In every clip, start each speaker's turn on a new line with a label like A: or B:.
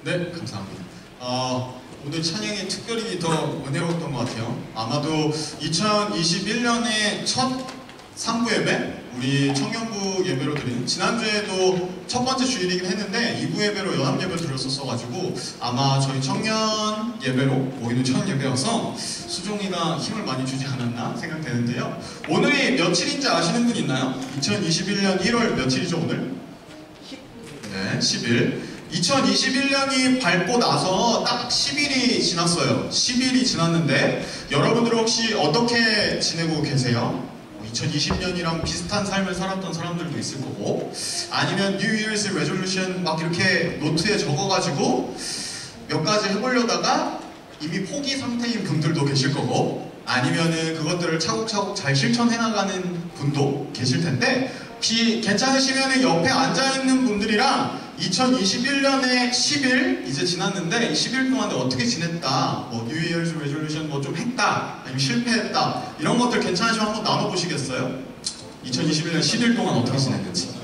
A: 네, 감사합니다. 오늘 찬양이 특별히 더 은혜로웠던 것 같아요. 아마도 2021년의 첫 3부 예배, 우리 청년부 예배로 드린, 지난주에도 첫 번째 주일이긴 했는데 2부 예배로 연합 예배를 드렸었어가지고 아마 저희 청년 예배로 모이는 첫 예배여서 수종이가 힘을 많이 주지 않았나 생각되는데요. 오늘이 며칠인지 아시는 분 있나요? 2021년 1월 며칠이죠 오늘? 네, 10일. 2021년이 밝고 나서 딱 10일이 지났어요. 10일이 지났는데 여러분들 혹시 어떻게 지내고 계세요? 2020년이랑 비슷한 삶을 살았던 사람들도 있을 거고, 아니면 New Year's Resolution 막 이렇게 노트에 적어가지고 몇 가지 해보려다가 이미 포기 상태인 분들도 계실 거고, 아니면은 그것들을 차곡차곡 잘 실천해 나가는 분도 계실 텐데, 혹시 괜찮으시면은 옆에 앉아있는 분들이랑 2021년에 10일 이제 지났는데 이 10일 동안에 어떻게 지냈다, 뭐 New Year's Resolution 뭐 좀 했다, 아니면 실패했다, 이런 것들 괜찮으시면 한번 나눠보시겠어요? 2021년 10일 동안 어떻게 지냈는지.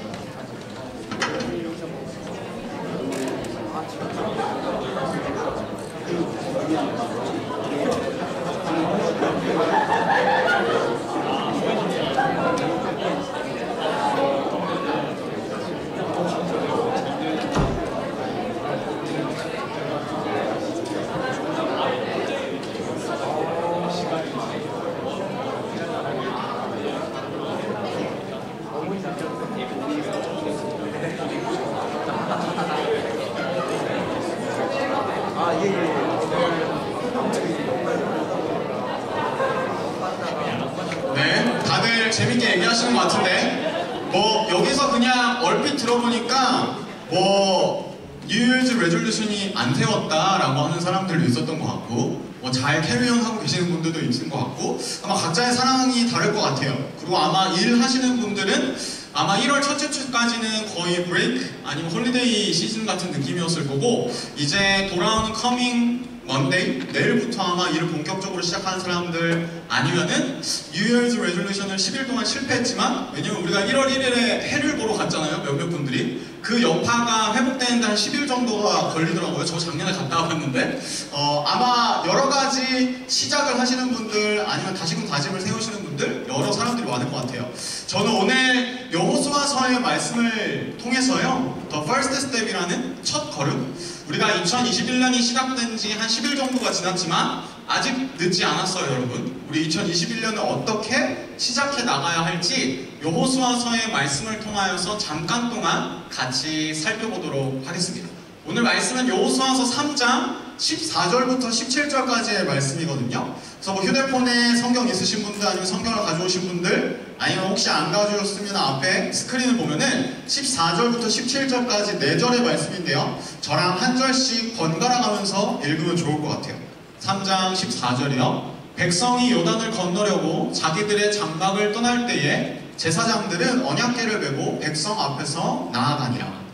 A: 네, 다들 재밌게 얘기하시는 것 같은데, 뭐 여기서 그냥 얼핏 들어보니까 뭐 New Year's Resolution이 안 세웠다라고 하는 사람들도 있었던 것 같고, 뭐 잘 캐리온 하고 계시는 분들도 있을 것 같고, 아마 각자의 상황이 다를 것 같아요. 그리고 아마 일 하시는 분들은 아마 1월 첫째 주까지는 거의 브레이크 아니면 홀리데이 시즌 같은 느낌이었을 거고, 이제 돌아오는 커밍 먼데이, 내일부터 아마 일을 본격적으로 시작하는 사람들, 아니면은 New Year's Resolution을 10일 동안 실패했지만, 왜냐면 우리가 1월 1일에 해를 보러 갔잖아요, 몇몇 분들이. 그 여파가 회복되는데 한 10일 정도가 걸리더라고요. 저 작년에 갔다 왔는데, 아마 여러 가지 시작을 하시는 분들, 아니면 다시금 다짐을 세우시는 분들, 여러 사람들이 많을 것 같아요. 저는 오늘 여호수아서의 말씀을 통해서요, The First Step이라는 첫 걸음, 우리가 2021년이 시작된 지 한 10일 정도가 지났지만 아직 늦지 않았어요, 여러분. 우리 2021년을 어떻게 시작해 나가야 할지 여호수아서의 말씀을 통하여서 잠깐 동안 같이 살펴보도록 하겠습니다. 오늘 말씀은 여호수아서 3장 14절부터 17절까지의 말씀이거든요. 그래서 뭐 휴대폰에 성경 있으신 분들, 아니면 성경을 가져오신 분들, 아니면 혹시 안 가져오셨으면 앞에 스크린을 보면은 14절부터 17절까지 4절의 말씀인데요. 저랑 한 절씩 번갈아 가면서 읽으면 좋을 것 같아요. 3장 14절이요. 백성이 요단을 건너려고 자기들의 장막을 떠날 때에 제사장들은 언약궤를 메고 백성 앞에서 나아가니라.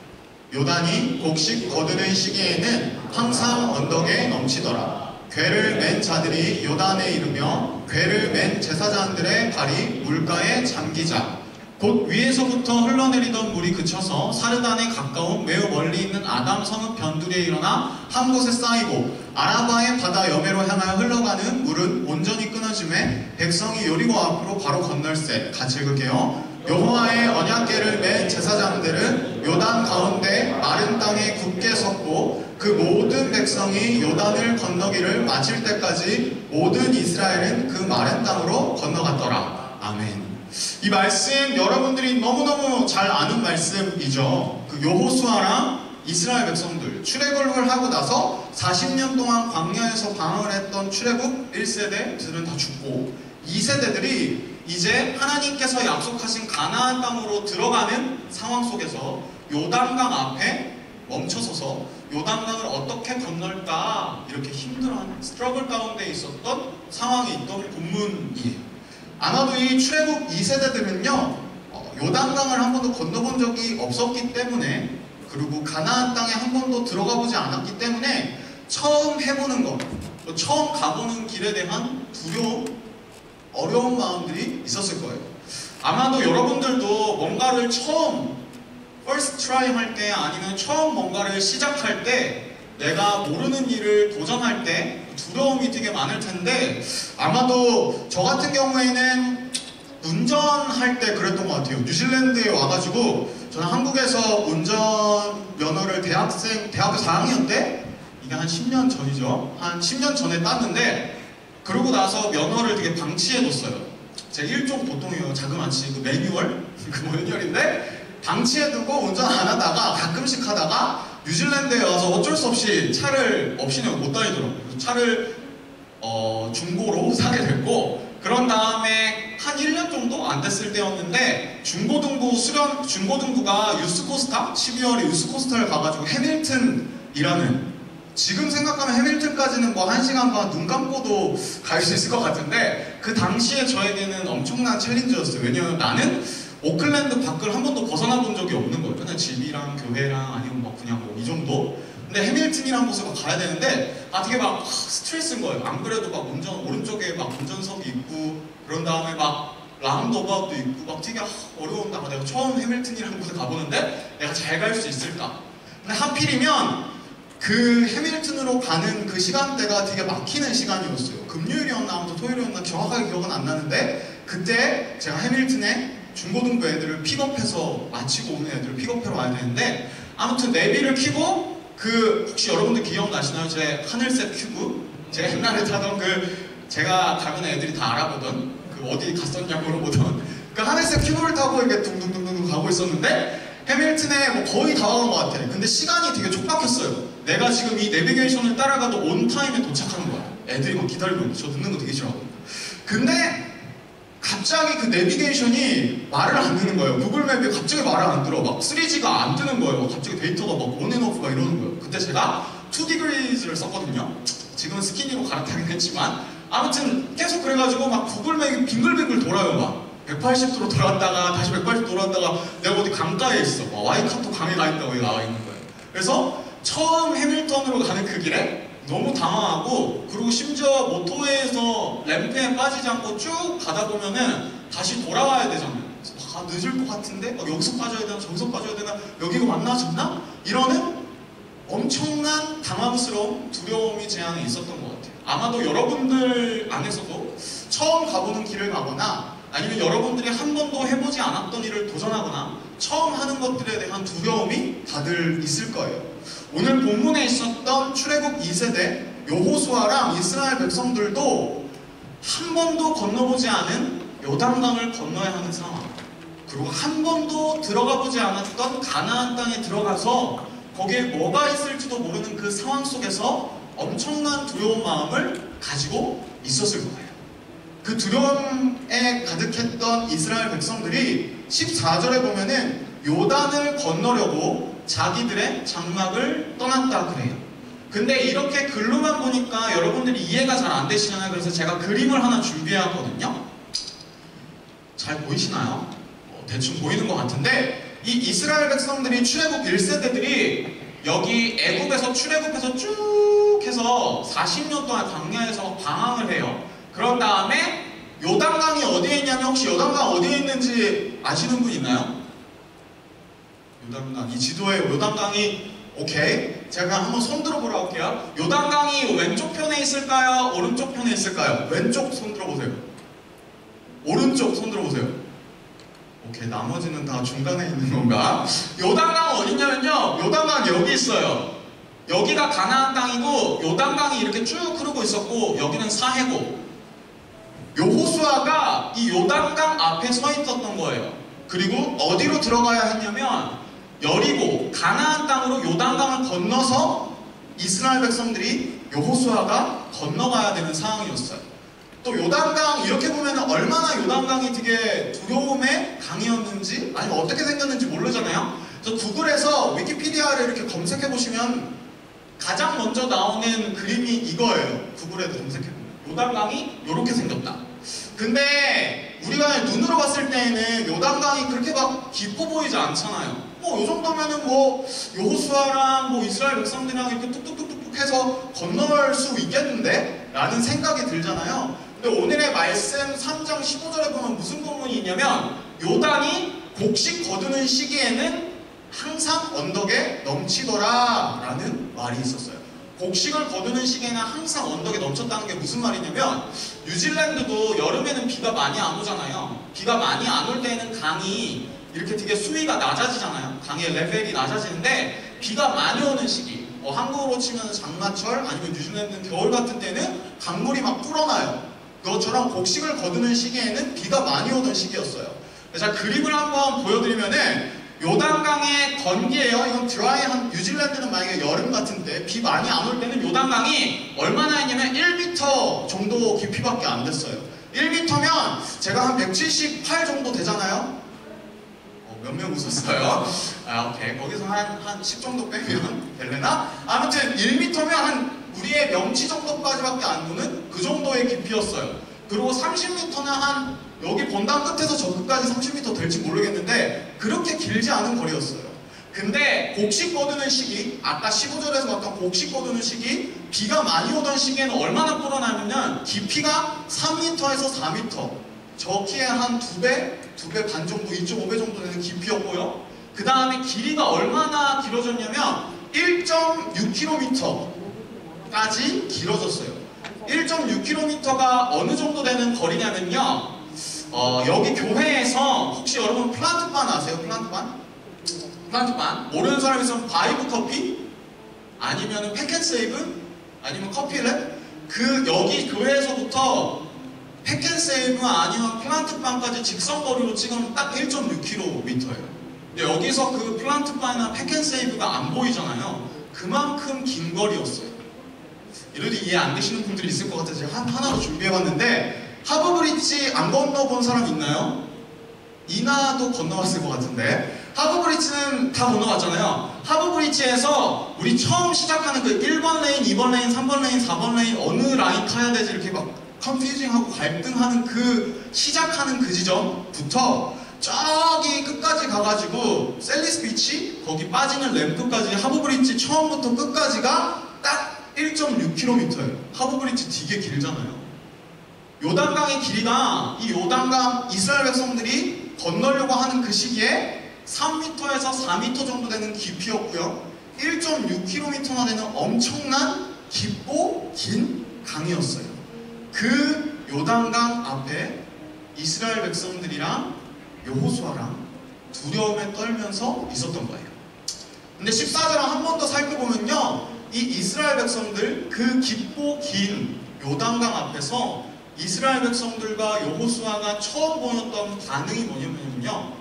A: 요단이 곡식 거두는 시기에는 항상 언덕에 넘치더라. 궤를 맨 자들이 요단에 이르며 궤를 맨 제사장들의 발이 물가에 잠기자 곧 위에서부터 흘러내리던 물이 그쳐서 사르단에 가까운 매우 멀리 있는 아담 성읍 변두리에 일어나 한 곳에 쌓이고 아라바의 바다 여매로 향하여 흘러가는 물은 온전히 끊어짐에 백성이 요리고 앞으로 바로 건널세. 같이 읽을게요. 여호와의 언약궤를 맨 제사장들은 요단 가운데 마른 땅에 굳게 섰고 그 모든 백성이 요단을 건너기를 마칠 때까지 모든 이스라엘은 그 마른 땅으로 건너갔더라. 아멘. 이 말씀 여러분들이 너무너무 잘 아는 말씀이죠. 그 여호수아랑 이스라엘 백성들 출애굽을 하고 나서 40년 동안 광야에서 방황을 했던 출애굽 1세대들은 다 죽고 2세대들이 이제 하나님께서 약속하신 가나안 땅으로 들어가는 상황 속에서 요단강 앞에 멈춰서서 요단강을 어떻게 건널까 이렇게 힘들어하는 스트러글 가운데 있었던 상황이 있던 본문이에요. 아마도 이 출애굽 2세대들은요 요단강을 한 번도 건너본 적이 없었기 때문에, 그리고 가나안 땅에 한 번도 들어가 보지 않았기 때문에 처음 해보는 것, 처음 가보는 길에 대한 두려움, 어려운 마음들이 있었을 거예요. 아마도 여러분들도 뭔가를 처음 first try 할 때, 아니면 처음 뭔가를 시작할 때 내가 모르는 일을 도전할 때 두려움이 되게 많을 텐데 아마도 저 같은 경우에는 운전할 때 그랬던 것 같아요. 뉴질랜드에 와가지고 저는 한국에서 운전면허를 대학교 4학년 때 이게 한 10년 전이죠. 한 10년 전에 땄는데 그러고 나서 면허를 되게 방치해뒀어요. 제 일종 보통이요. 자그마치 그 매뉴얼? 그 매뉴얼인데 방치해두고 운전 안 하다가 가끔씩 하다가 뉴질랜드에 와서 어쩔 수 없이 차를 없이는 못 다니더라고요. 차를 중고로 사게 됐고 그런 다음에 한 1년 정도 안 됐을 때였는데 중고등부가 유스코스타? 12월에 유스코스타를 가가지고 해밀턴이라는 지금 생각하면 해밀턴까지는 뭐 1시간 반 눈 감고도 갈 수 있을 것 같은데 그 당시에 저에게는 엄청난 챌린저였어요. 왜냐면 나는 오클랜드 밖을 한 번도 벗어나 본 적이 없는 거예요. 그냥 집이랑 교회랑 아니면 뭐 그냥 뭐 이 정도. 근데 해밀턴이라는 곳을 막 가야 되는데 되게 막 스트레스인 거예요. 안 그래도 막 오른쪽에 막 운전석이 있고 그런 다음에 막 라운드어바웃도 있고 막 되게 어려운데 내가 처음 해밀턴이라는 곳에 가보는데 내가 잘 갈 수 있을까? 근데 하필이면 그 해밀턴으로 가는 그 시간대가 되게 막히는 시간이었어요. 금요일이었나 아무튼 토요일이었나 정확하게 기억은 안 나는데 그때 제가 해밀턴에 중고등부 애들을 픽업해서 마치고 오는 애들을 픽업하러 와야 되는데 아무튼 내비를 켜고 혹시 여러분들 기억나시나요? 제 하늘색 큐브? 제가 옛날에 타던 제가 가면 애들이 다 알아보던 어디 갔었냐 물어보던 그 하늘색 큐브를 타고 이렇게 둥둥둥둥 가고 있었는데 해밀턴에 뭐 거의 다 와간 것 같아. 근데 시간이 되게 촉박했어요. 내가 지금 이 내비게이션을 따라가도 온 타임에 도착하는 거야. 애들이 막 기다리고 있는데 저 듣는 거 되게 싫어하거든요. 근데 갑자기 그 내비게이션이 말을 안 듣는 거예요. 구글맵이 갑자기 말을 안 들어. 막 3G가 안 뜨는 거예요. 갑자기 데이터가 막 온앤오프가 이러는 거예요. 그때 제가 2degrees를 썼거든요. 지금은 스키니로 갈아타긴 했지만 아무튼 계속 그래가지고 막 구글맵이 빙글빙글 돌아요. 막 180도로 돌았다가 다시 180도 돌았다가 내가 어디 강가에 있어. 와이카토 강에 가 있다고 나와 있는 거예요. 그래서 처음 해밀턴으로 가는 그 길에 너무 당황하고 그리고 심지어 모토웨이에서 램프에 빠지지 않고 쭉 가다 보면은 다시 돌아와야 되잖아요. 늦을 것 같은데 여기서 빠져야 되나 저기서 빠져야 되나 여기가 맞나 졌나? 이러는 엄청난 당황스러움, 두려움이 제 안에 있었던 것 같아요. 아마도 여러분들 안에서도 처음 가보는 길을 가거나 아니면 여러분들이 한 번도 해보지 않았던 일을 도전하거나 처음 하는 것들에 대한 두려움이 다들 있을 거예요. 오늘 본문에 있었던 출애굽 2세대 여호수아랑 이스라엘 백성들도 한 번도 건너보지 않은 요단강을 건너야 하는 상황, 그리고 한 번도 들어가 보지 않았던 가나안 땅에 들어가서 거기에 뭐가 있을지도 모르는 그 상황 속에서 엄청난 두려운 마음을 가지고 있었을 거예요. 그 두려움에 가득했던 이스라엘 백성들이 14절에 보면은 요단을 건너려고 자기들의 장막을 떠났다 그래요. 근데 이렇게 글로만 보니까 여러분들이 이해가 잘 안 되시잖아요. 그래서 제가 그림을 하나 준비해왔거든요. 잘 보이시나요? 대충 보이는 것 같은데 이 이스라엘 백성들이 출애굽 1세대들이 여기 애굽에서 출애굽해서 쭉 해서 40년 동안 광야에서 방황을 해요. 그런 다음에 요단강이 어디에 있냐면 혹시 요단강 어디에 있는지 아시는 분 있나요? 요단강, 이 지도에 요단강이 오케이, 제가 한번 손 들어보러 할게요. 요단강이 왼쪽 편에 있을까요? 오른쪽 편에 있을까요? 왼쪽 손 들어보세요. 오른쪽 손 들어보세요. 오케이, 나머지는 다 중간에 있는 건가? 요단강 어디냐면요, 요단강 여기 있어요. 여기가 가나안 땅이고 요단강이 이렇게 쭉 흐르고 있었고 여기는 사해고, 여호수아가 이 요단강 앞에 서 있었던 거예요. 그리고 어디로 들어가야 했냐면 여리고 가나안 땅으로 요단강을 건너서 이스라엘 백성들이 여호수아가 건너가야 되는 상황이었어요. 또 요단강 이렇게 보면 얼마나 요단강이 되게 두려움의 강이었는지 아니면 어떻게 생겼는지 모르잖아요. 그래서 구글에서 위키피디아를 이렇게 검색해 보시면 가장 먼저 나오는 그림이 이거예요. 구글에도 검색해보면 요단강이 이렇게 생겼다. 근데 우리가 눈으로 봤을 때에는 요단강이 그렇게 막 깊어 보이지 않잖아요. 요 정도면은 여호수아랑 이스라엘 백성들이랑 이렇게 뚝뚝뚝뚝 해서 건널 수 있겠는데? 라는 생각이 들잖아요. 근데 오늘의 말씀 3장 15절에 보면 무슨 본문이 있냐면 요단이 곡식 거두는 시기에는 항상 언덕에 넘치더라 라는 말이 있었어요. 곡식을 거두는 시기에는 항상 언덕에 넘쳤다는 게 무슨 말이냐면, 뉴질랜드도 여름에는 비가 많이 안 오잖아요. 비가 많이 안 올 때는 강이 이렇게 되게 수위가 낮아지잖아요. 강의 레벨이 낮아지는데, 비가 많이 오는 시기, 한국으로 치면 장마철 아니면 뉴질랜드는 겨울 같은 때는 강물이 막 불어나요. 그것처럼 곡식을 거두는 시기에는 비가 많이 오던 시기였어요. 자, 그림을 한번 보여드리면은, 요단강의 건기예요. 이건 드라이한, 뉴질랜드는 만약에 여름 같은 때 비 많이 안 올 때는 요단강이 얼마나 했냐면 1m 정도 깊이밖에 안 됐어요. 1m면 제가 한 178 정도 되잖아요. 몇 명 웃었어요? 오케이. 거기서 한 10 정도 빼면 될래나? 아무튼 1m면 한 우리의 명치 정도까지밖에 안 도는 그 정도의 깊이였어요. 그리고 30m는 한 여기 본당 끝에서 저 끝까지 30m 될지 모르겠는데 그렇게 길지 않은 거리였어요. 근데 곡식 거두는 시기, 아까 15절에서 봤던 곡식 거두는 시기, 비가 많이 오던 시기에는 얼마나 불어나냐면 깊이가 3m에서 4m, 저 키에 한 2배 반 정도, 2.5배 정도 되는 깊이였고요. 그 다음에 길이가 얼마나 길어졌냐면 1.6km까지 길어졌어요. 1.6km가 어느 정도 되는 거리냐면요, 여기 교회에서 혹시 여러분 플란트반 아세요? 플란트반? 모르는 사람 있으면 바이브 커피? 아니면 팩앤세이브? 아니면 커피랩? 여기 교회에서부터 팩앤세이브 아니면 플란트반까지 직선거리로 찍으면 딱 1.6km예요. 여기서 그 플란트반이나 팩앤세이브가 안 보이잖아요. 그만큼 긴 거리였어요. 이래도 이해 안 되시는 분들이 있을 것 같아서 제가 하나로 준비해봤는데, 하버브리지 안 건너본 사람 있나요? 이나도 건너왔을 것 같은데, 하버브리지는 다 건너왔잖아요. 하버브리지에서 우리 처음 시작하는 그 1번 레인, 2번 레인, 3번 레인, 4번 레인 어느 라인 타야 되지 이렇게 막 컨퓨징하고 갈등하는 그 시작하는 그 지점부터 저기 끝까지 가가지고 셀리스 비치 거기 빠지는 램프까지 하버브리지 처음부터 끝까지가 딱 1.6km예요. 하버브리지 되게 길잖아요. 요단강의 길이가, 이 요단강 이스라엘 백성들이 건너려고 하는 그 시기에 3m에서 4m 정도 되는 깊이였고요. 1.6km나 되는 엄청난 깊고 긴 강이었어요. 그 요단강 앞에 이스라엘 백성들이랑 여호수아랑 두려움에 떨면서 있었던 거예요. 근데 14절을 한 번 더 살펴보면요, 이 이스라엘 백성들, 그 깊고 긴 요단강 앞에서 이스라엘 백성들과 여호수아가 처음 보였던 반응이 뭐냐면요,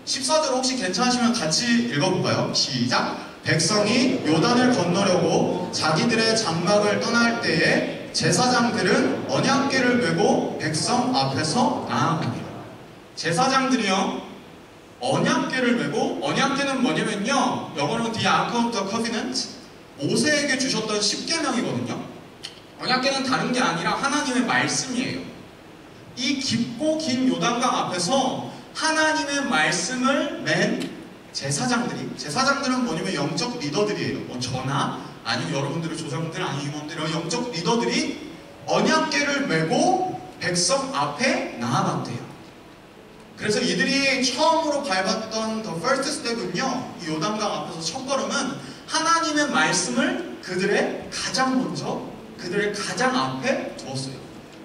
A: 14절 혹시 괜찮으시면 같이 읽어볼까요? 시작! 백성이 요단을 건너려고 자기들의 장막을 떠날 때에 제사장들은 언약궤를 메고 백성 앞에서 나아갑니다. 제사장들이요, 언약궤를 메고, 언약궤는 뭐냐면요, 영어로 The Ark of the Covenant, 모세에게 주셨던 10계명이거든요. 언약궤는 다른 게 아니라 하나님의 말씀이에요. 이 깊고 긴 요단강 앞에서 하나님의 말씀을 맨 제사장들은 뭐냐면 영적 리더들이에요. 뭐 저나 아니면 여러분들의 조상들 아니면 임원들, 영적 리더들이 언약궤를 메고 백성 앞에 나아갔대요. 그래서 이들이 처음으로 밟았던 the first step은요, 이 요단강 앞에서 첫걸음은 하나님의 말씀을 그들의 가장 먼저, 그들의 가장 앞에 두었어요.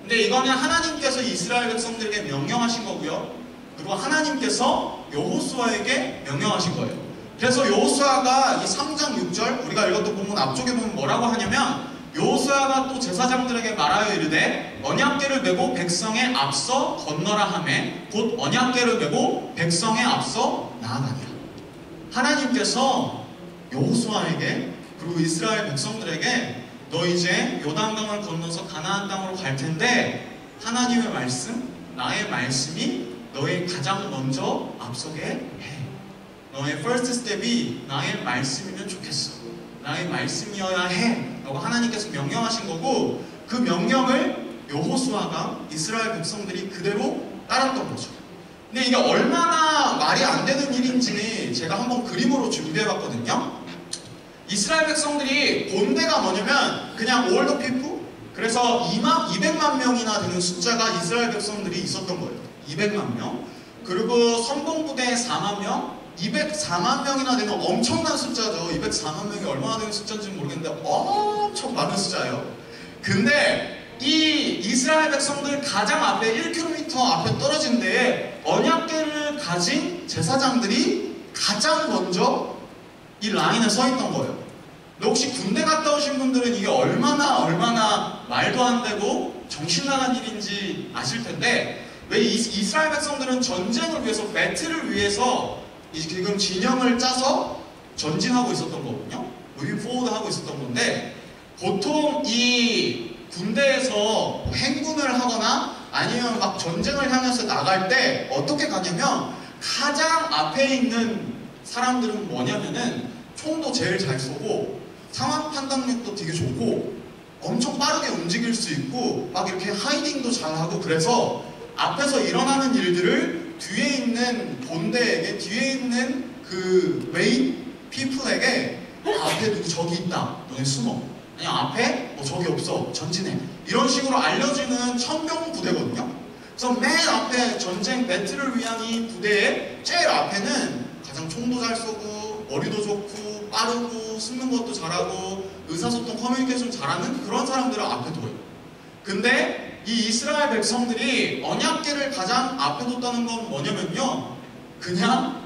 A: 근데 이거는 하나님께서 이스라엘 백성들에게 명령하신 거고요, 그리고 하나님께서 여호수아에게 명령하신 거예요. 그래서 여호수아가 이 3장 6절 우리가 읽었던 본문 앞쪽에 보면 뭐라고 하냐면, 여호수아가 또 제사장들에게 말하여 이르되 언약궤를 메고 백성의 앞서 건너라 하매 곧 언약궤를 메고 백성의 앞서 나아가니라. 하나님께서 여호수아에게 그리고 이스라엘 백성들에게 너 이제 요단강을 건너서 가나안 땅으로 갈 텐데 하나님의 말씀, 나의 말씀이 너의 가장 먼저 앞서게 해. 너의 first step이 나의 말씀이면 좋겠어. 나의 말씀이어야 해. 라고 하나님께서 명령하신 거고, 그 명령을 여호수아가 이스라엘 백성들이 그대로 따랐던 거죠. 근데 이게 얼마나 말이 안 되는 일인지 제가 한번 그림으로 준비해봤거든요. 이스라엘 백성들이 본대가 뭐냐면 그냥 all the people, 그래서 200만 명이나 되는 숫자가 이스라엘 백성들이 있었던 거예요. 200만 명. 그리고 선봉부대 4만 명, 204만 명이나 되는 엄청난 숫자죠. 204만 명이 얼마나 되는 숫자인지 모르겠는데 엄청 많은 숫자예요. 근데 이 이스라엘 백성들 가장 앞에 1km 앞에 떨어진 데에 언약궤를 가진 제사장들이 가장 먼저 이 라인에 서 있던 거예요. 근데 혹시 군대 갔다 오신 분들은 이게 얼마나 말도 안 되고 정신 나간 일인지 아실 텐데, 왜 이스라엘 백성들은 전쟁을 위해서, 배틀을 위해서 지금 진영을 짜서 전진하고 있었던 거거든요. 무빙 포워드 하고 있었던 건데, 보통 이 군대에서 행군을 하거나 아니면 막 전쟁을 향해서 나갈 때 어떻게 가냐면, 가장 앞에 있는 사람들은 뭐냐면은 총도 제일 잘 쏘고 상황 판단력도 되게 좋고 엄청 빠르게 움직일 수 있고 막 이렇게 하이딩도 잘하고, 그래서 앞에서 일어나는 일들을 뒤에 있는 본대에게, 뒤에 있는 그 메인 피플에게 앞에 누구 저기 있다, 너네 숨어, 아니 앞에 저기 없어, 전진해, 이런 식으로 알려주는 천병 부대거든요. 그래서 맨 앞에 전쟁 배틀을 위한 이 부대의 제일 앞에는 가장 총도 잘 쏘고 머리도 좋고 빠르고 숨는 것도 잘하고 의사소통 커뮤니케이션 잘하는 그런 사람들을 앞에 둬요. 근데 이 이스라엘 백성들이 언약궤를 가장 앞에 뒀다는 건 뭐냐면요, 그냥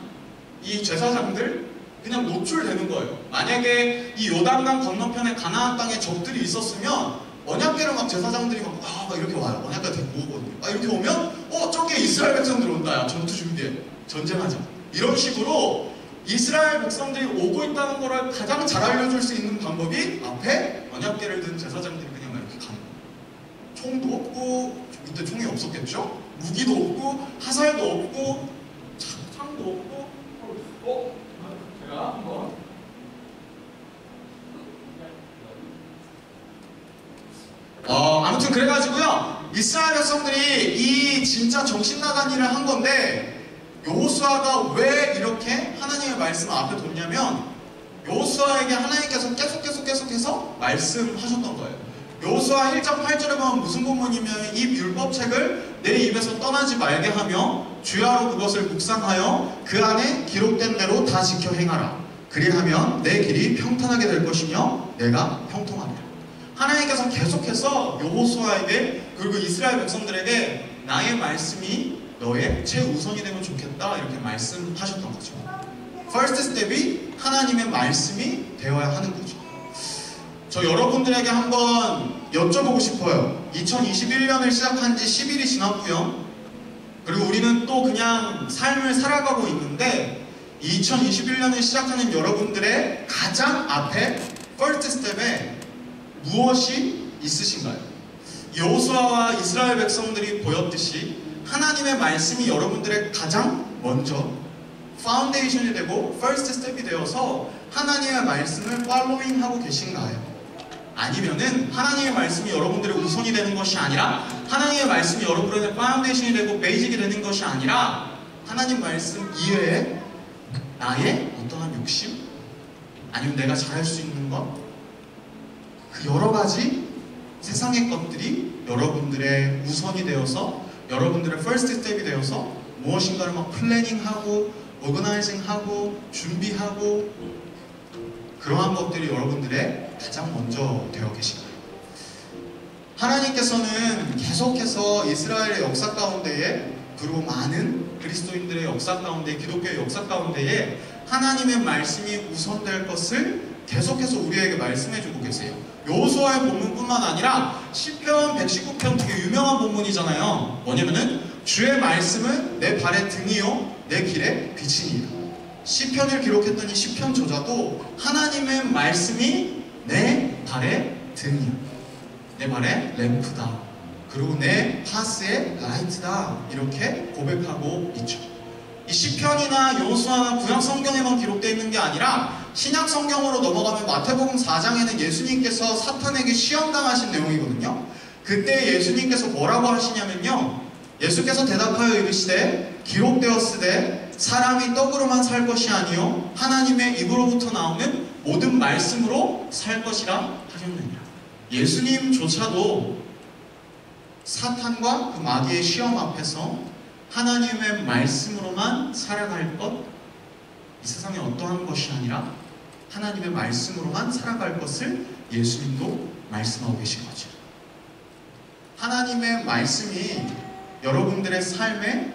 A: 이 제사장들 그냥 노출되는 거예요. 만약에 이 요단강 건너편에 가나안 땅에 적들이 있었으면 언약궤를 막 제사장들이 막 이렇게 와요. 언약궤 데리고 오거든요. 이렇게 오면 저기에 이스라엘 백성들 온다, 야 전투 준비해, 전쟁하자, 이런 식으로 이스라엘 백성들이 오고 있다는 거를 가장 잘 알려줄 수 있는 방법이 앞에 언약궤를 든 제사장들이 그냥 이렇게 가는 거예요. 총도 없고, 그때 총이 없었겠죠? 무기도 없고 화살도 없고 창도 없고. 제가 한번 아무튼 그래가지고요, 이스라엘 백성들이 이 진짜 정신나간 일을 한 건데, 여호수아가 왜 이렇게 하나님의 말씀을 앞에 뒀냐면, 여호수아에게 하나님께서 계속해서 말씀하셨던 거예요. 여호수아 1장 8절에 보면 무슨 본문이면, 이 율법책을 내 입에서 떠나지 말게 하며 주야로 그것을 묵상하여 그 안에 기록된 대로 다 지켜 행하라. 그리하면 내 길이 평탄하게 될 것이며 내가 형통하리라. 하나님께서 계속해서 여호수아에게, 그리고 이스라엘 백성들에게 나의 말씀이 너의 최우선이 되면 좋겠다, 이렇게 말씀하셨던 거죠. 퍼스트 스텝이 하나님의 말씀이 되어야 하는 거죠. 저 여러분들에게 한번 여쭤보고 싶어요. 2021년을 시작한 지 10일이 지났고요. 그리고 우리는 또 그냥 삶을 살아가고 있는데, 2021년을 시작하는 여러분들의 가장 앞에 퍼스트 스텝에 무엇이 있으신가요? 여호수아와 이스라엘 백성들이 보였듯이 하나님의 말씀이 여러분들의 가장 먼저 파운데이션이 되고 퍼스트 스텝이 되어서 하나님의 말씀을 팔로잉 하고 계신가요? 아니면은 하나님의 말씀이 여러분들의 우선이 되는 것이 아니라, 하나님의 말씀이 여러분들의 파운데이션이 되고 베이직이 되는 것이 아니라, 하나님 말씀 이외에 나의 어떠한 욕심, 아니면 내가 잘할 수 있는 것, 그 여러 가지 세상의 것들이 여러분들의 우선이 되어서, 여러분들의 퍼스트 스텝이 되어서 무엇인가를 막 플래닝하고 오거나이징하고 준비하고, 그러한 것들이 여러분들의 가장 먼저 되어 계신 거예요. 하나님께서는 계속해서 이스라엘의 역사 가운데에, 그리고 많은 그리스도인들의 역사 가운데, 기독교의 역사 가운데에 하나님의 말씀이 우선될 것을 계속해서 우리에게 말씀해주고 계세요. 여호수아의 본문뿐만 아니라 시편 119편 되게 유명한 본문이잖아요. 뭐냐면은 주의 말씀은 내 발의 등이요 내 길의 빛이니라. 시편을 기록했던 이 시편 저자도 하나님의 말씀이 내 발의 등이야, 내 발의 램프다, 그리고 내 파스의 라이트다, 이렇게 고백하고 있죠. 이 시편이나 여호수아나 구약 성경에만 기록되어 있는 게 아니라 신약 성경으로 넘어가면 마태복음 4장에는 예수님께서 사탄에게 시험당하신 내용이거든요. 그때 예수님께서 뭐라고 하시냐면요, 예수께서 대답하여 이르시되 기록되었으되 사람이 떡으로만 살 것이 아니요 하나님의 입으로부터 나오는 모든 말씀으로 살 것이라 하셨느니라. 예수님조차도 사탄과 그 마귀의 시험 앞에서 하나님의 말씀으로만 살아갈 것, 이 세상에 어떠한 것이 아니라 하나님의 말씀으로만 살아갈 것을 예수님도 말씀하고 계신 거죠. 하나님의 말씀이 여러분들의 삶의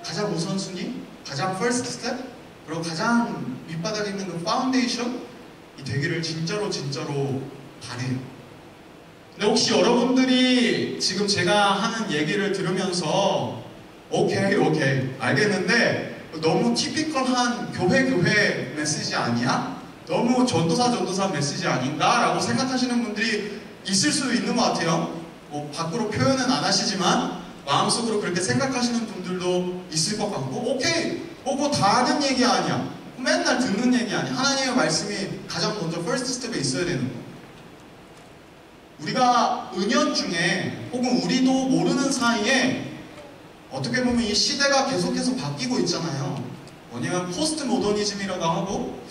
A: 가장 우선순위, 가장 first step, 그리고 가장 밑바닥에 있는 그 파운데이션이 되기를 진짜로 바래요. 근데 혹시 여러분들이 지금 제가 하는 얘기를 들으면서 오케이 알겠는데 너무 티피컬한 교회 메시지 아니야? 너무 전도사 메시지 아닌가? 라고 생각하시는 분들이 있을 수도 있는 것 같아요. 뭐 밖으로 표현은 안 하시지만 마음속으로 그렇게 생각하시는 분들도 있을 것 같고, 오케이, 뭐 다 아는 얘기 아니야, 맨날 듣는 얘기 아니야. 하나님의 말씀이 가장 먼저 퍼스트 스텝에 있어야 되는 거. 우리가 은연중에 혹은 우리도 모르는 사이에 어떻게 보면 이 시대가 계속해서 바뀌고 있잖아요. 뭐냐면 포스트 모더니즘이라고 하고,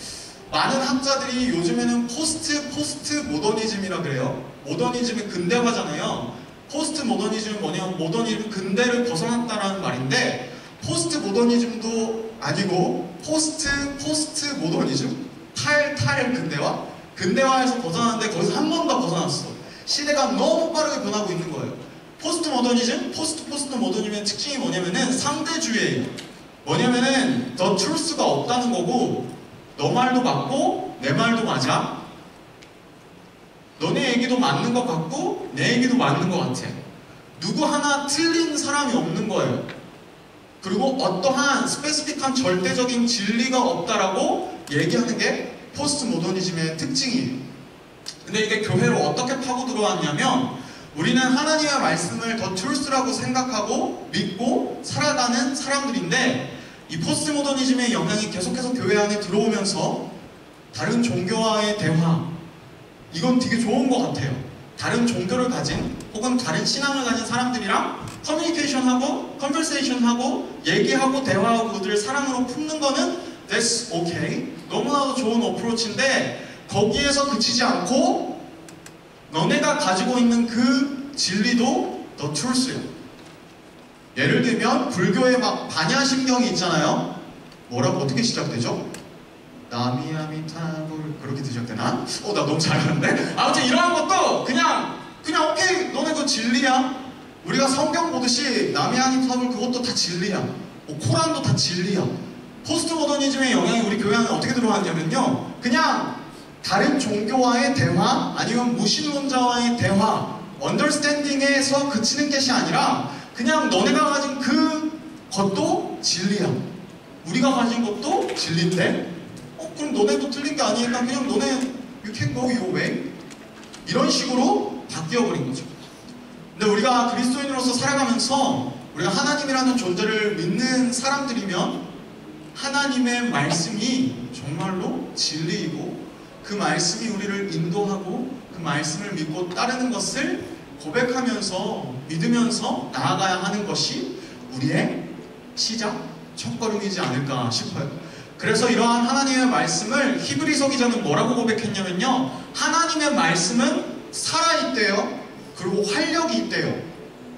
A: 많은 학자들이 요즘에는 포스트 모더니즘이라 그래요. 모더니즘이 근대화잖아요. 포스트 모더니즘은 뭐냐면 모더니즘 근대를 벗어났다라는 말인데, 포스트 모더니즘도 아니고 포스트 모더니즘, 탈 근대화, 근대화에서 벗어났는데 거기서 한 번 더 벗어났어. 시대가 너무 빠르게 변하고 있는 거예요. 포스트 모더니즘, 포스트 모더니즘의 특징이 뭐냐면은 상대주의예요. 뭐냐면은 더 트루스가 없다는 거고, 너 말도 맞고 내 말도 맞아. 너네 얘기도 맞는 것 같고 내 얘기도 맞는 것 같아. 누구 하나 틀린 사람이 없는 거예요. 그리고 어떠한 스페시픽한 절대적인 진리가 없다라고 얘기하는 게 포스트 모더니즘의 특징이에요. 근데 이게 교회로 어떻게 파고 들어왔냐면, 우리는 하나님의 말씀을 더 트루스라고 생각하고 믿고 살아가는 사람들인데, 이 포스트 모더니즘의 영향이 계속해서 교회 안에 들어오면서 다른 종교와의 대화, 이건 되게 좋은 것 같아요. 다른 종교를 가진 혹은 다른 신앙을 가진 사람들이랑 커뮤니케이션하고 컨버세이션하고 얘기하고 대화하고 그들을 사랑으로 품는 거는 that's okay, 너무나도 좋은 어프로치인데, 거기에서 그치지 않고 너네가 가지고 있는 그 진리도 더 트루스예요. 예를 들면 불교의 막 반야심경이 있잖아요. 뭐라고 어떻게 시작되죠? 나미아미타불, 그렇게 시작되나? 나 너무 잘하는데? 아무튼 이러한 것도 그냥 오케이, 너네 그 진리야. 우리가 성경 보듯이 나미아미타불 그것도 다 진리야. 코란도 다 진리야. 포스트 모더니즘의 영향이 우리 교회 안에 어떻게 들어왔냐면요, 그냥 다른 종교와의 대화, 아니면 무신론자와의 대화, 언더스탠딩에서 그치는 것이 아니라 그냥 너네가 가진 그 것도 진리야. 우리가 가진 것도 진리인데, 그럼 너네도 틀린 게 아니니까 그냥 너네 you can go your way, 이런 식으로 바뀌어버린 거죠. 근데 우리가 그리스도인으로서 살아가면서 우리가 하나님이라는 존재를 믿는 사람들이면 하나님의 말씀이 정말로 진리이고, 그 말씀이 우리를 인도하고 그 말씀을 믿고 따르는 것을 고백하면서 믿으면서 나아가야 하는 것이 우리의 시작, 첫걸음이지 않을까 싶어요. 그래서 이러한 하나님의 말씀을 히브리서 기자는 뭐라고 고백했냐면요, 하나님의 말씀은 살아있대요. 그리고 활력이 있대요.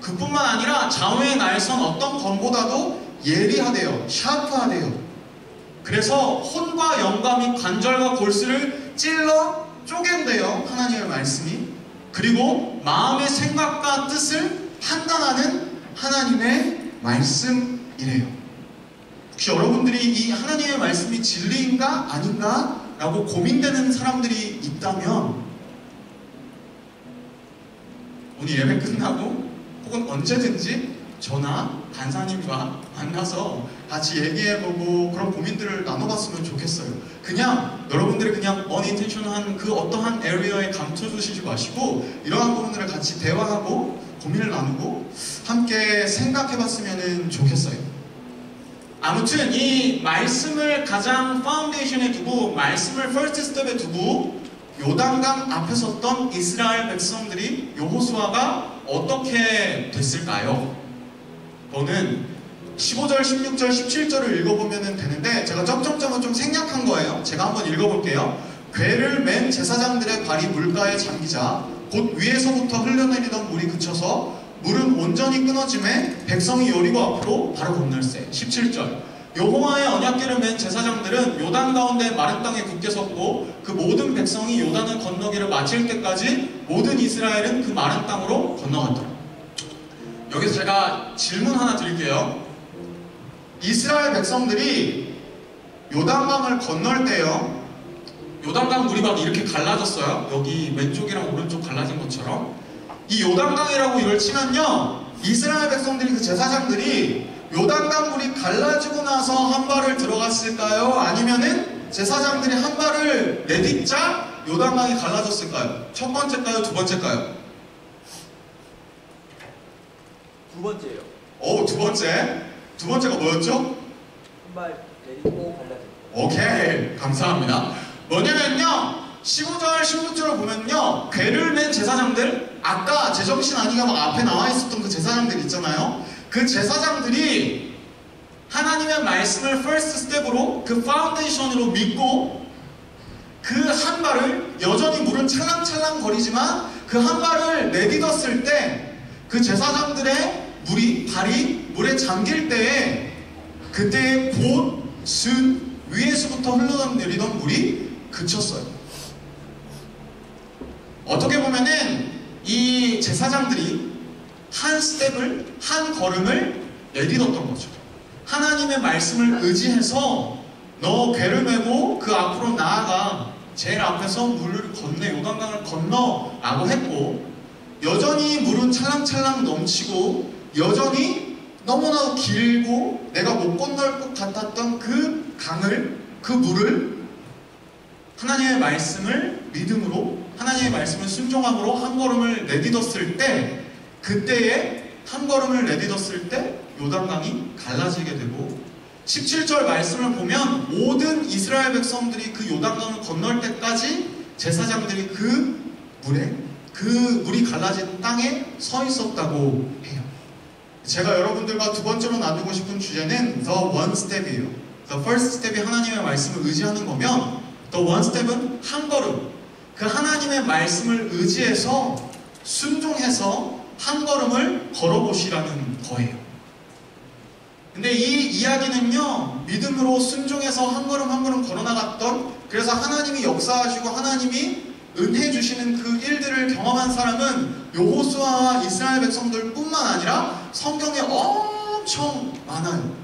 A: 그뿐만 아니라 좌우의 날선 어떤 검보다도 예리하대요. 샤프하대요. 그래서 혼과 영과 및 관절과 골수를 찔러 쪼갠대요, 하나님의 말씀이. 그리고 마음의 생각과 뜻을 판단하는 하나님의 말씀이래요. 혹시 여러분들이 이 하나님의 말씀이 진리인가 아닌가 라고 고민되는 사람들이 있다면, 오늘 예배 끝나고 혹은 언제든지 저나 간사님과 만나서 같이 얘기해보고 그런 고민들을 나눠봤으면 좋겠어요. 그냥 여러분들이 그냥 unintention한 그 어떠한 에리어에 감춰주시지 마시고, 이러한 부분들을 같이 대화하고 고민을 나누고 함께 생각해봤으면 좋겠어요. 아무튼 이 말씀을 가장 파운데이션에 두고, 말씀을 퍼스트 스텝에 두고 요단강 앞에 섰던 이스라엘 백성들이, 여호수아가 어떻게 됐을까요? 저는 15절, 16절, 17절을 읽어보면 되는데, 제가 점점점은 좀 생략한 거예요. 제가 한번 읽어볼게요. 궤를 맨 제사장들의 발이 물가에 잠기자 곧 위에서부터 흘러내리던 물이 그쳐서 물은 온전히 끊어짐에 백성이 여리고 앞으로 바로 건널세. 17절. 여호와의 언약궤를 맨 제사장들은 요단 가운데 마른 땅에 굳게 섰고 그 모든 백성이 요단을 건너기를 마칠 때까지 모든 이스라엘은 그 마른 땅으로 건너갔더라. 여기서 제가 질문 하나 드릴게요. 이스라엘 백성들이 요단강을 건널 때요, 요단강 물이 막 이렇게 갈라졌어요. 여기 왼쪽이랑 오른쪽 갈라진 것처럼. 이 요단강이라고 이걸 치면요, 이스라엘 백성들이, 그 제사장들이 요단강 물이 갈라지고 나서 한 발을 들어갔을까요? 아니면은 제사장들이 한 발을 내딛자 요단강이 갈라졌을까요? 첫 번째일까요? 두 번째일까요?
B: 두 번째요.
A: 오, 두 번째. 두 번째가 뭐였죠?
B: 한 발 내리고 갈라져.
A: 오케이, 감사합니다. 뭐냐면요, 15절, 16절을 보면요, 궤를 맨 제사장들, 아까 제정신 아니가 막 앞에 나와 있었던 그 제사장들 있잖아요. 그 제사장들이 하나님의 말씀을 first step으로, 그 파운데이션으로 믿고 그 한 발을, 여전히 물은 찰랑찰랑 거리지만 그 한 발을 내딛었을 때 그 제사장들의 발이 물에 잠길 때에 그때 곧 위에서부터 흘러내리던 물이 그쳤어요. 어떻게 보면은 이 제사장들이 한 스텝을, 한 걸음을 내딛었던 거죠. 하나님의 말씀을 의지해서 너 궤를 메고 그 앞으로 나아가, 제일 앞에서 물을 건네, 요단강을 건너 라고 했고, 여전히 물은 찰랑찰랑 넘치고 여전히 너무나도 길고 내가 못 건널 것 같았던 그 강을, 그 물을 하나님의 말씀을 믿음으로, 하나님의 말씀을 순종함으로 한 걸음을 내딛었을 때, 그때에 한 걸음을 내딛었을 때 요단강이 갈라지게 되고, 17절 말씀을 보면 모든 이스라엘 백성들이 그 요단강을 건널 때까지 제사장들이 그 물이 갈라진 땅에 서 있었다고 해요. 제가 여러분들과 두 번째로 나누고 싶은 주제는 The One Step이에요. The First Step이 하나님의 말씀을 의지하는 거면, The One Step은 한 걸음, 그 하나님의 말씀을 의지해서 순종해서 한 걸음을 걸어보시라는 거예요. 근데 이 이야기는요, 믿음으로 순종해서 한 걸음 한 걸음 걸어나갔던, 그래서 하나님이 역사하시고 하나님이 은혜 주시는 그 일들을 경험한 사람은 여호수아와 이스라엘 백성들 뿐만 아니라 성경에 엄청 많아요.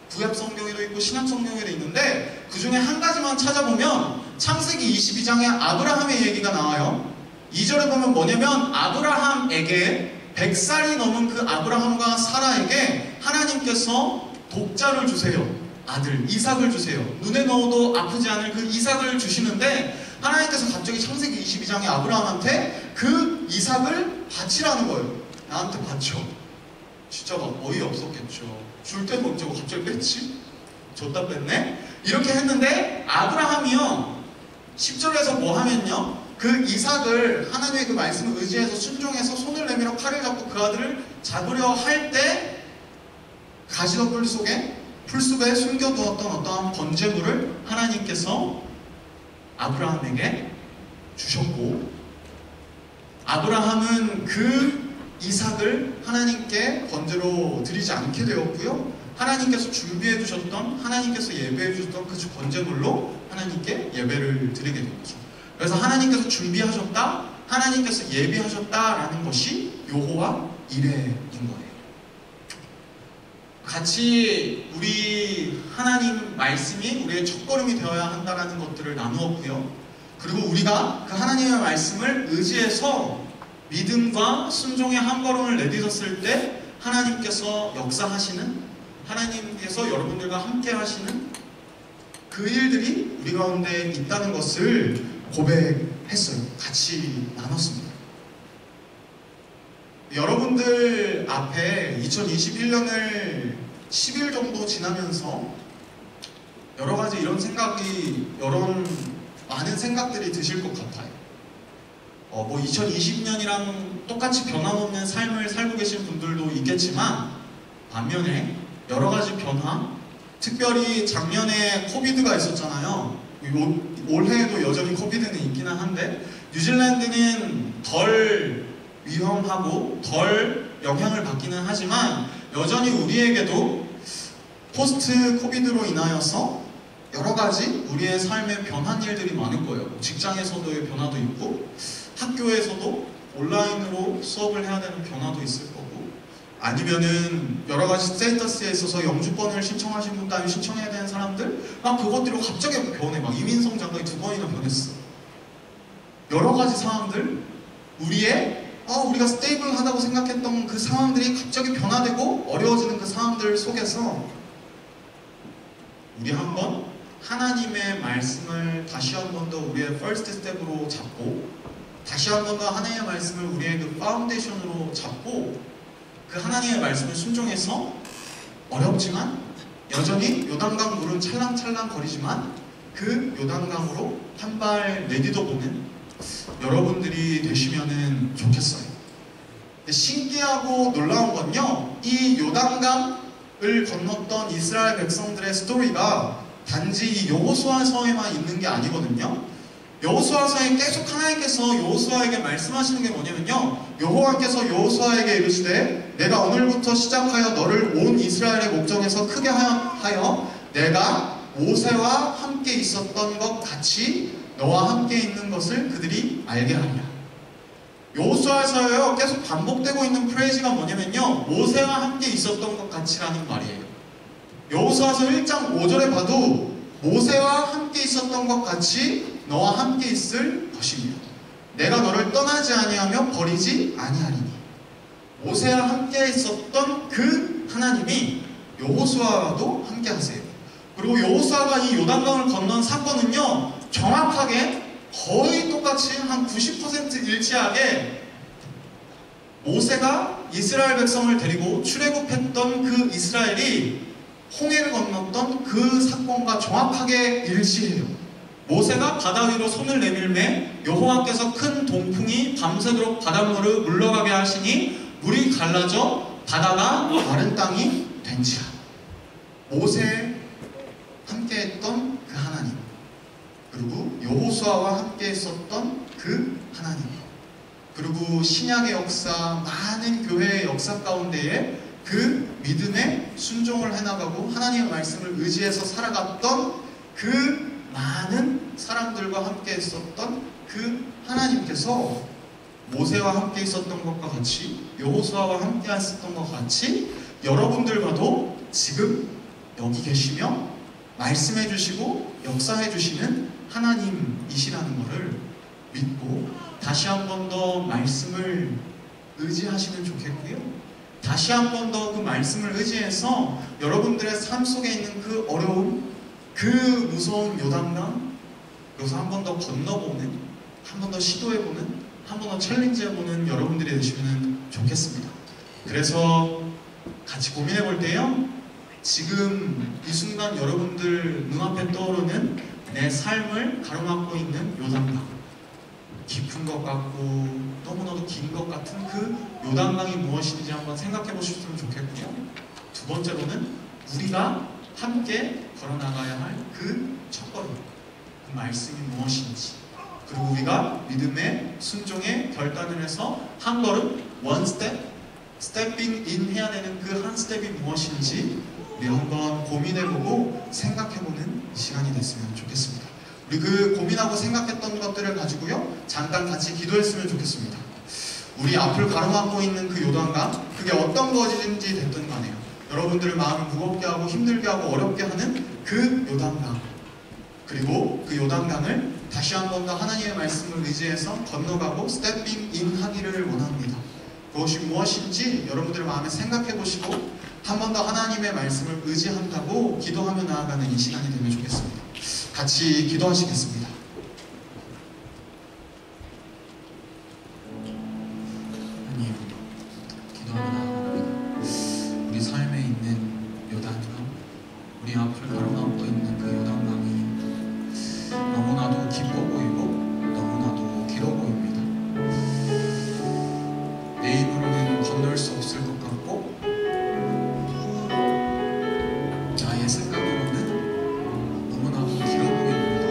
A: 구약 성경에도 있고 신약 성경에도 있는데, 그 중에 한 가지만 찾아보면 창세기 22장에 아브라함의 얘기가 나와요. 2절에 보면 뭐냐면, 아브라함에게 100살이 넘은 그 아브라함과 사라에게 하나님께서 독자를 주세요. 아들 이삭을 주세요. 눈에 넣어도 아프지 않을 그 이삭을 주시는데, 하나님께서 갑자기 창세기 22장에 아브라함한테 그 이삭을 바치라는 거예요. 나한테 바쳐. 진짜 막 어이없었겠죠. 줄 때는 어쩌고 갑자기 뺐지? 줬다 뺐네? 이렇게 했는데 아브라함이요, 10절에서 뭐 하면요, 그 이삭을 하나님의 그 말씀을 의지해서 순종해서 손을 내밀어 칼을 잡고 그 아들을 잡으려 할 때 가시덤불 속에, 풀숲에 숨겨두었던 어떠한 번제물을 하나님께서 아브라함에게 주셨고, 아브라함은 그 이삭을 하나님께 번제로 드리지 않게 되었고요, 하나님께서 준비해 주셨던, 하나님께서 예배해 주셨던 그 번제물로 하나님께 예배를 드리게 된 거죠. 그래서 하나님께서 준비하셨다, 하나님께서 예비하셨다라는 것이 여호와 이레인 거예요. 같이 우리 하나님 말씀이 우리의 첫걸음이 되어야 한다는 것들을 나누었고요. 그리고 우리가 그 하나님의 말씀을 의지해서 믿음과 순종의 한 걸음을 내딛었을 때 하나님께서 역사하시는, 하나님께서 여러분들과 함께 하시는 그 일들이 우리 가운데 있다는 것을 고백했어요. 같이 나눴습니다. 여러분들 앞에 2021년을 10일 정도 지나면서 여러 가지 이런 생각이, 많은 생각들이 드실 것 같아요. 뭐 2020년이랑 똑같이 변함없는 삶을 살고 계신 분들도 있겠지만, 반면에 여러 가지 변화, 특별히 작년에 코비드가 있었잖아요. 올해에도 여전히 코비드는 있기는 한데, 뉴질랜드는 덜 위험하고 덜 영향을 받기는 하지만 여전히 우리에게도 포스트 코비드로 인하여서 여러 가지 우리의 삶에 변한 일들이 많을 거예요. 직장에서도의 변화도 있고 학교에서도 온라인으로 수업을 해야 되는 변화도 있을 거고, 아니면은 여러 가지 스테이터스에 있어서 영주권을 신청하신 분도 아니면 신청해야 되는 사람들 막 그것들이 갑자기 변해. 막 이민성 장관이 2번이나 변했어. 여러 가지 상황들, 우리가 스테이블하다고 생각했던 그 상황들이 갑자기 변화되고 어려워지는 그 상황들 속에서 우리 한번 하나님의 말씀을 다시 한 번 더 우리의 퍼스트 스텝으로 잡고, 다시 한 번 더 하나님의 말씀을 우리의 그 파운데이션으로 잡고, 그 하나님의 말씀을 순종해서 어렵지만 여전히 요단강 물은 찰랑찰랑 거리지만 그 요단강으로 한 발 내딛어보는 여러분들이 되시면은 좋겠어요. 신기하고 놀라운 건요, 이 요단강을 건넜던 이스라엘 백성들의 스토리가 단지 이 여호수아서에만 있는 게 아니거든요. 여호수아서에 계속 하나님께서 여호수아에게 말씀하시는 게 뭐냐면요, 여호와께서 여호수아에게 이르시되 내가 오늘부터 시작하여 너를 온 이스라엘의 목전에서 크게 하여 내가 모세와 함께 있었던 것 같이 너와 함께 있는 것을 그들이 알게 하리라. 여호수아서에요 계속 반복되고 있는 프레이즈가 뭐냐면요, 모세와 함께 있었던 것 같이라는 말이에요. 여호수아서 1장 5절에 봐도 모세와 함께 있었던 것 같이 너와 함께 있을 것이며 내가 너를 떠나지 아니하며 버리지 아니하리니. 모세와 함께 있었던 그 하나님이 여호수아와도 함께 하세요. 그리고 여호수아가 이 요단강을 건넌 사건은요, 정확하게 거의 똑같이 한 90% 일치하게 모세가 이스라엘 백성을 데리고 출애굽했던 그 이스라엘이 홍해를 건넜던 그 사건과 정확하게 일치해요. 모세가 바다 위로 손을 내밀매 여호와께서 큰 동풍이 밤새도록 바닷물을 물러가게 하시니 물이 갈라져 바다가 마른 땅이 된지라. 모세 함께했던 그 하나님, 그리고 여호수아와 함께 있었던 그 하나님, 그리고 신약의 역사, 많은 교회의 역사 가운데에 그 믿음에 순종을 해나가고 하나님의 말씀을 의지해서 살아갔던 그 많은 사람들과 함께 있었던 그 하나님께서 모세와 함께 있었던 것과 같이, 여호수아와 함께 있었던 것 같이 여러분들과도 지금 여기 계시며 말씀해 주시고 역사해 주시는 하나님이시라는 것을 믿고 다시 한 번 더 말씀을 의지하시면 좋겠고요. 다시 한 번 더 그 말씀을 의지해서 여러분들의 삶 속에 있는 그 어려움, 그 무서운 요단강, 여기서 한 번 더 건너보는, 한 번 더 시도해보는, 한 번 더 챌린지해보는 여러분들이 되시면 좋겠습니다. 그래서 같이 고민해볼 때요, 지금 이 순간 여러분들 눈앞에 떠오르는 내 삶을 가로막고 있는 요단강, 깊은 것 같고 너무나도 긴 것 같은 그 요단강이 무엇인지 한번 생각해 보셨으면 좋겠고요. 두 번째로는 우리가 함께 걸어나가야 할 그 첫걸음, 그 말씀이 무엇인지, 그리고 우리가 믿음의 순종의 결단을 해서 한 걸음, one step, stepping in 해야 되는 그 한 스텝이 무엇인지 우리 한번 고민해보고 생각해보는 시간이 됐으면 좋겠습니다. 우리 그 고민하고 생각했던 것들을 가지고요, 잠깐 같이 기도했으면 좋겠습니다. 우리 앞을 가로막고 있는 그 요단강, 그게 어떤 것인지 됐든 간에요, 여러분들의 마음을 무겁게 하고 힘들게 하고 어렵게 하는 그 요단강, 그리고 그 요단강을 다시 한 번 더 하나님의 말씀을 의지해서 건너가고 스태핑 인 하기를 원합니다. 그것이 무엇인지 여러분들 마음에 생각해 보시고 한 번 더 하나님의 말씀을 의지한다고 기도하며 나아가는 이 시간이 되면 좋겠습니다. 같이 기도하시겠습니다. 하나님, 기도하며 나아갑니다. 우리 삶에 있는 요단강, 우리 앞을 가로막고 있는 그 요단강이 너무나도 깊어 보이고 너무나도 길어 보입니다. 내 힘으로는 건널 수 없을 것 같고 나의 생각으로는 너무나도 길어 보입니다.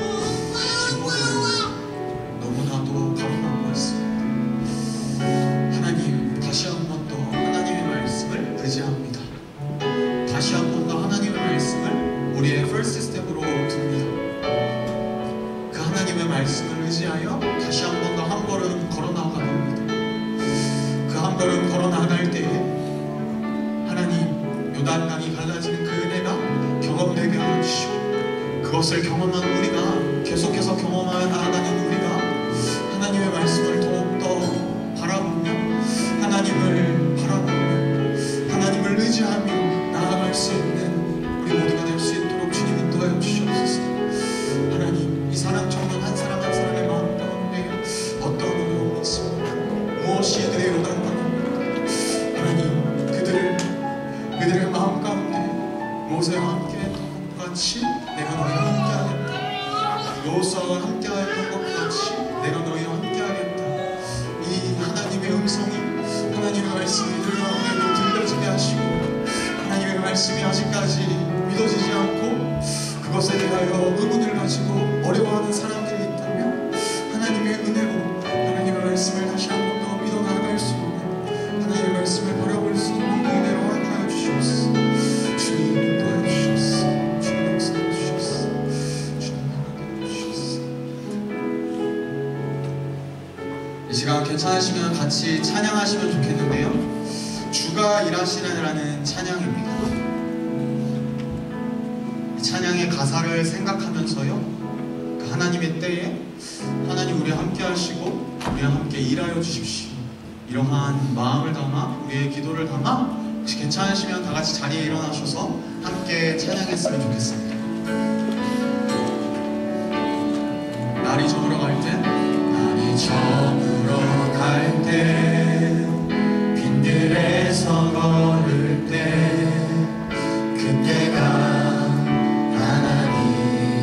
A: 하늘과 땅이 갈라지는 그 은혜가 경험되게 하여 주시고 그것을 경험한 우리가 계속해서 경험하여 나아가는 우리가 하나님의 말씀을 더욱더 바라보며 하나님을 바라보며 하나님을 의지하며 나아갈 수 있는 우리 모두가 될 수 있도록 주님 인도하여 주시옵소서. 하나님, 이 사람 정말 한 사람 한 사람의 마음 가운데 어떤 어려움이 있습니까? 무엇이 그들의 요단 가운데 하나님 그들의 마음 가운데 모세와 함께 했던 것 같이 내가 너희와 함께하겠다. 여호수아와 함께하였던 것 같이 내가 너희와 함께하겠다. 이 하나님의 음성이 하나님의 말씀이 우리 가운데도 들려지게 하시고 하나님의 말씀이 아직까지 믿어지지 않고 그것에 대하여 의문을 가지고 어려워하는 사람들이 있다면 하나님의 은혜로 하나님의 말씀을 다시 한 번 더 믿어 나아갈 수 있는 하나님의 말씀을 바라볼 수 있는 그 은혜로 하여 주시옵소서. 주님 인도하여 주시옵소서. 주님 역사해 주시옵소서. 주님 나가게 주시옵소서. 이 시간 괜찮으시면 같이 찬양하시면 좋겠는데요. 주가 일하시느라는 찬양입니다. 이 찬양의 가사를 생각하면서요, 그 하나님의 때에 하나님 우리와 함께 하시고 우리와 함께 일하여 주십시오. 이러한 마음을 담아 우리의 기도를 담아 혹시 괜찮으시면 다 같이 자리에 일어나셔서 함께 찬양했으면 좋겠습니다. 날이 저물어 갈 때, 날이 저물어 갈 때, 빈들에서 걸을 때, 그때가 하나님의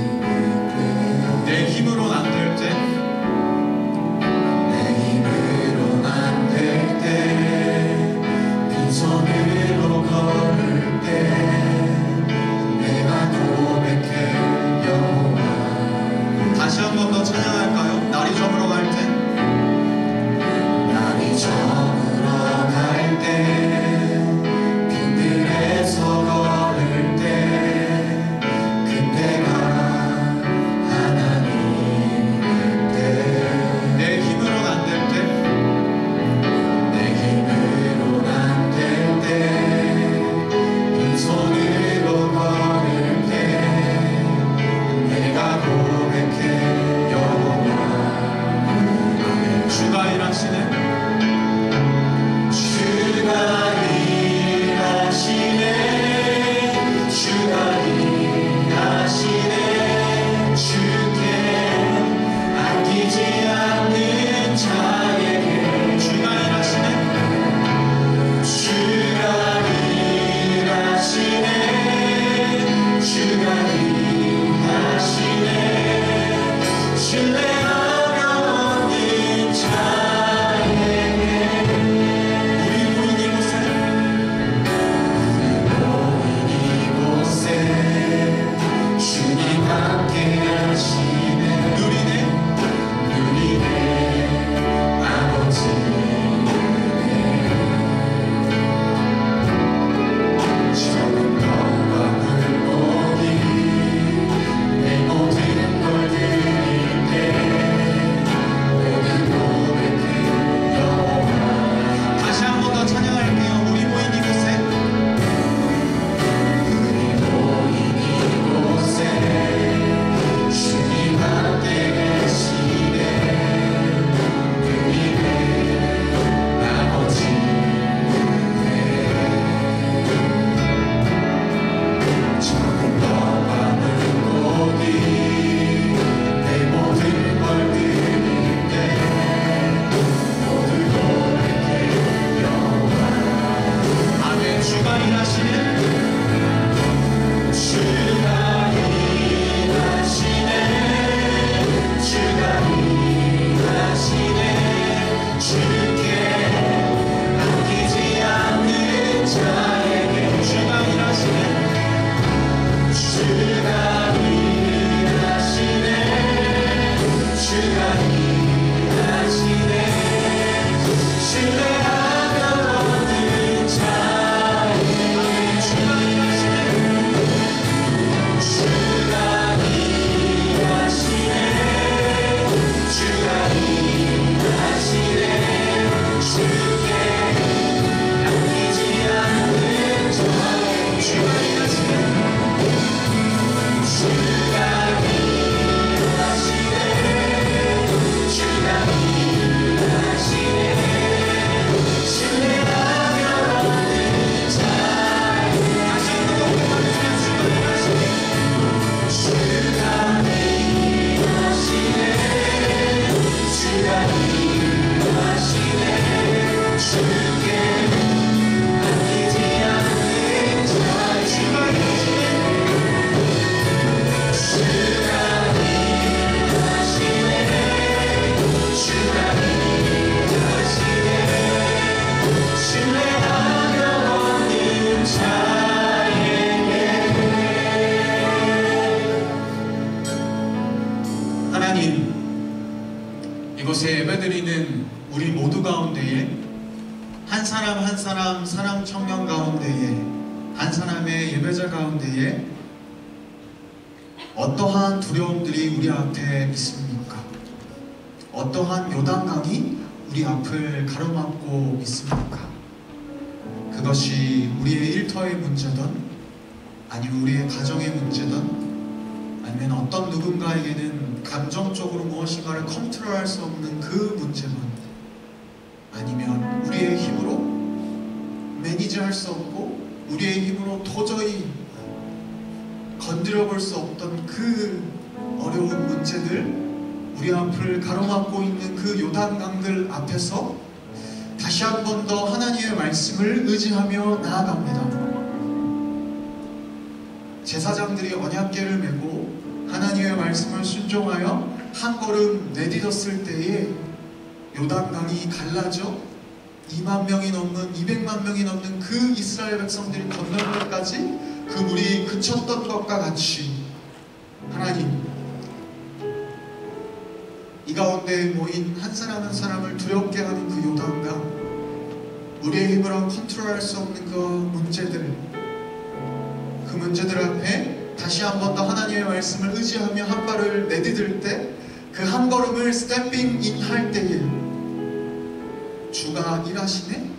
A: 뜻. 내 힘으로는 안 될 때, 내 힘으로는 안 될 때, 빈손으로 걸을 때, 내가 고백해 여호와. 다시 한 번 더 찬양할까요? 날이 저물어 갈 때. 하나님은 우리 모두 가운데에 한 사람 한 사람 사랑 청년 가운데에 한 사람의 예배자 가운데에 어떠한 두려움들이 우리 앞에 있습니까? 어떠한 요단강이 우리 앞을 가로막고 있습니까? 그것이 우리의 일터의 문제든 아니면 우리의 가정의 문제든 아니면 어떤 누군가에게는 감정적으로 무엇인가를 컨트롤할 수 없는 그 문제든 아니면 우리의 힘으로 매니지할 수 없고 우리의 힘으로 도저히 건드려 볼 수 없던 그 어려운 문제들, 우리 앞을 가로막고 있는 그 요단강들 앞에서 다시 한 번 더 하나님의 말씀을 의지하며 나아갑니다. 제사장들이 언약궤를 메고 하나님의 말씀을 순종하여 한 걸음 내딛었을 때에 요단강이 갈라져 2만 명이 넘는 200만 명이 넘는 그 이스라엘 백성들이 건널 때까지 그 물이 그쳤던 것과 같이 하나님 이 가운데 모인 한 사람 한 사람을 두렵게 하는 그 요단강, 우리의 힘으로 컨트롤할 수 없는 그 문제들 앞에 다시 한 번 더 하나님의 말씀을 의지하며 한 발을 내디딜 때 그 한 걸음을 스태핑 인 할 때에 주가 일하시네?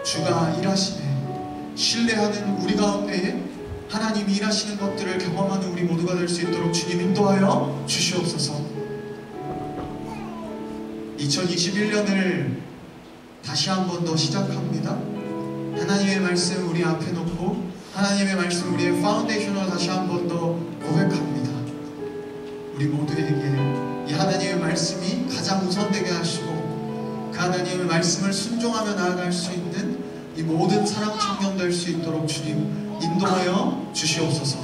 A: 주가 일하시네. 신뢰하는 우리 가운데에 하나님이 일하시는 것들을 경험하는 우리 모두가 될 수 있도록 주님 인도하여 주시옵소서. 2021년을 다시 한 번 더 시작합니다. 하나님의 말씀 우리 앞에 놓고 하나님의 말씀 우리의 파운데이션을 다시 한 번 더 고백합니다. 우리 모두에게 이 하나님의 말씀이 가장 우선되게 하시고 그 하나님의 말씀을 순종하며 나아갈 수 있는 이 모든 사랑 청년 될 수 있도록 주님 인도하여 주시옵소서.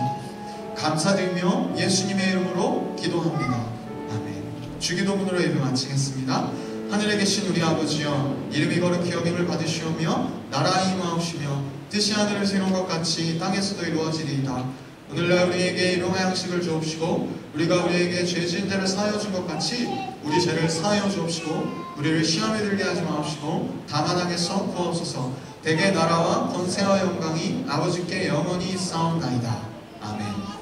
A: 감사드리며 예수님의 이름으로 기도합니다. 아멘. 주기도문으로 예배 마치겠습니다. 하늘에 계신 우리 아버지여, 이름이 거룩히 여김을 받으시오며 나라의 임하옵시며 뜻이 하늘에서 이룬 것 같이 땅에서도 이루어지리이다. 오늘날 우리에게 일용할 양식을 주옵시고 우리가 우리에게 죄 지은 자를 사하여 준 것 같이 우리 죄를 사하여 주옵시고 우리를 시험에 들게 하지 마옵시고 다만 악에서 구하옵소서. 대개 나라와 권세와 영광이 아버지께 영원히 있사옵나이다. 아멘.